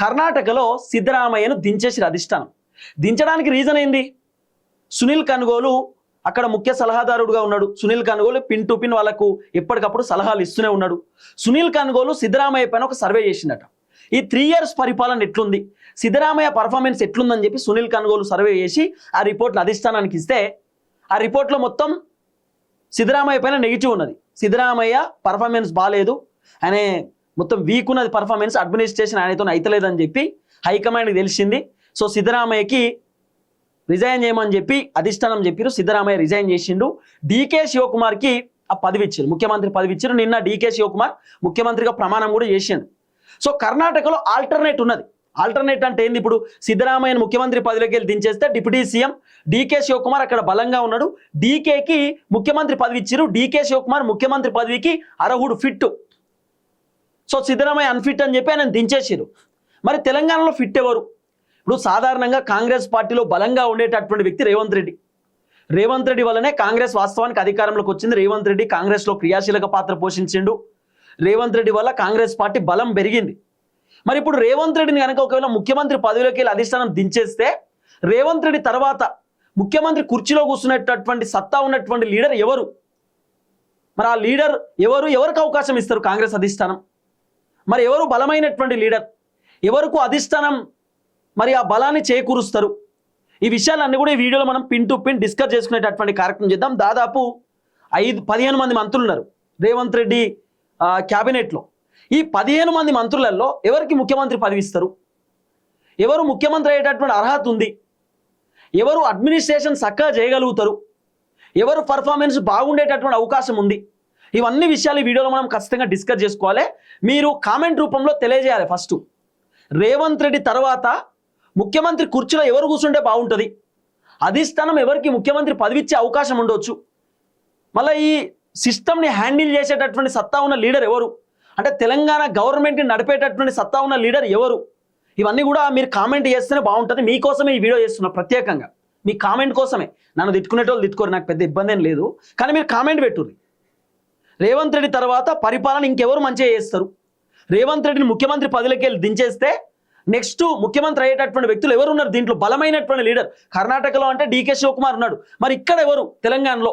కర్ణాటకలో సిద్ధరామయ్యను దించేసి అధిష్టానం. దించడానికి రీజన్ ఏంది? సునీల్ కనుగోలు అక్కడ ముఖ్య సలహాదారుడుగా ఉన్నాడు. సునీల్ కనుగోలు పిన్ టు పిన్ వాళ్ళకు ఎప్పటికప్పుడు సలహాలు ఇస్తూనే ఉన్నాడు. సునీల్ కనుగోలు సిద్ధరామయ్య పైన ఒక సర్వే చేసిందట. ఈ 3 years పరిపాలన ఎట్లుంది, సిద్ధరామయ్య పర్ఫార్మెన్స్ ఎట్లుందని చెప్పి సునీల్ కనుగోలు సర్వే చేసి ఆ రిపోర్ట్లు అధిష్టానానికి ఇస్తే ఆ రిపోర్ట్లో మొత్తం సిద్ధరామయ్య పైన నెగిటివ్ ఉన్నది. సిద్ధరామయ్య పర్ఫార్మెన్స్ బాగాలేదు, ఆయన మొత్తం వీక్ ఉన్నది పర్ఫార్మెన్స్, అడ్మినిస్ట్రేషన్ ఆయనతో అయితలేదని చెప్పి హైకమాండ్కి తెలిసింది. సో సిద్ధరామయ్యకి రిజైన్ చేయమని చెప్పి అధిష్టానం చెప్పారు. సిద్ధరామయ్య రిజైన్ చేసిండు. డీకే శివకుమార్కి ఆ పదవి ఇచ్చారు, ముఖ్యమంత్రి పదవి ఇచ్చారు. నిన్న డీకే శివకుమార్ ముఖ్యమంత్రిగా ప్రమాణం కూడా చేసిండు. సో కర్ణాటకలో ఆల్టర్నేట్ ఉన్నది. ఆల్టర్నేట్ అంటే ఏంది? ఇప్పుడు సిద్ధరామయ్యను ముఖ్యమంత్రి పదవిలోకి వెళ్ళి దించేస్తే డిప్యూటీ సీఎం డీకే శివకుమార్ అక్కడ బలంగా ఉన్నాడు. డీకేకి ముఖ్యమంత్రి పదవి ఇచ్చారు. డీకే శివకుమార్ ముఖ్యమంత్రి పదవికి అర్హుడు, ఫిట్. సో సిద్ధరామయ్య అన్ఫిట్ అని చెప్పి ఆయన దించేసారు. మరి తెలంగాణలో ఫిట్ ఎవరు? ఇప్పుడు సాధారణంగా కాంగ్రెస్ పార్టీలో బలంగా ఉండేటటువంటి వ్యక్తి రేవంత్ రెడ్డి. రేవంత్ రెడ్డి వల్లనే కాంగ్రెస్ వాస్తవానికి అధికారంలోకి వచ్చింది. రేవంత్ రెడ్డి కాంగ్రెస్లో క్రియాశీలక పాత్ర పోషించిండు. రేవంత్ రెడ్డి వల్ల కాంగ్రెస్ పార్టీ బలం పెరిగింది. మరి ఇప్పుడు రేవంత్ రెడ్డిని కనుక ఒకవేళ ముఖ్యమంత్రి పదవిలోకి వెళ్ళి అధిష్టానం దించేస్తే రేవంత్ రెడ్డి తర్వాత ముఖ్యమంత్రి కుర్చీలో కూర్చునేటటువంటి సత్తా ఉన్నటువంటి లీడర్ ఎవరు? మరి ఆ లీడర్ ఎవరికి అవకాశం ఇస్తారు కాంగ్రెస్ అధిష్టానం? మరి ఎవరు బలమైనటువంటి లీడర్? ఎవరికి అధిష్టానం మరి ఆ బలాన్ని చేకూరుస్తారు? ఈ విషయాలన్నీ కూడా ఈ వీడియోలో మనం పిన్ టు పిన్ డిస్కస్ చేసుకునేటటువంటి కార్యక్రమం చేద్దాం. దాదాపు 15 మంది మంత్రులు ఉన్నారు రేవంత్ రెడ్డి క్యాబినెట్లో. ఈ 15 మంది మంత్రులలో ఎవరికి ముఖ్యమంత్రి పదవి ఇస్తారు? ఎవరు ముఖ్యమంత్రి అయ్యేటటువంటి అర్హత ఉంది? ఎవరు అడ్మినిస్ట్రేషన్ చక్కగా చేయగలుగుతారు? ఎవరు పర్ఫార్మెన్స్ బాగుండేటటువంటి అవకాశం ఉంది? ఇవన్నీ విషయాలు ఈ వీడియోలో మనం ఖచ్చితంగా డిస్కస్ చేసుకోవాలి. మీరు కామెంట్ రూపంలో తెలియజేయాలి. ఫస్ట్ రేవంత్ రెడ్డి తర్వాత ముఖ్యమంత్రి కుర్చీలో ఎవరు కూర్చుంటే బాగుంటుంది? అధిష్టానం ఎవరికి ముఖ్యమంత్రి పదవి ఇచ్చే అవకాశం ఉండొచ్చు? మళ్ళీ ఈ సిస్టమ్ని హ్యాండిల్ చేసేటటువంటి సత్తా ఉన్న లీడర్ ఎవరు? అంటే తెలంగాణ గవర్నమెంట్ని నడిపేటటువంటి సత్తా ఉన్న లీడర్ ఎవరు? ఇవన్నీ కూడా మీరు కామెంట్ చేస్తేనే బాగుంటుంది. మీకోసమే ఈ వీడియో చేస్తున్నా, ప్రత్యేకంగా మీ కామెంట్ కోసమే. నన్ను తిట్టుకునేటోళ్ళు తిట్టుకోరు, నాకు పెద్ద ఇబ్బంది ఏం లేదు. కానీ మీరు కామెంట్ పెట్టుర్రి. రేవంత్ రెడ్డి తర్వాత పరిపాలన ఇంకెవరు మంచిగా చేస్తారు? రేవంత్ రెడ్డిని ముఖ్యమంత్రి పదవిలోకి వెళ్ళి దించేస్తే నెక్స్ట్ ముఖ్యమంత్రి అయ్యేటటువంటి వ్యక్తులు ఎవరు ఉన్నారు? దీంట్లో బలమైనటువంటి లీడర్ కర్ణాటకలో అంటే డీకే శివకుమార్ ఉన్నాడు. మరి ఇక్కడ ఎవరు తెలంగాణలో?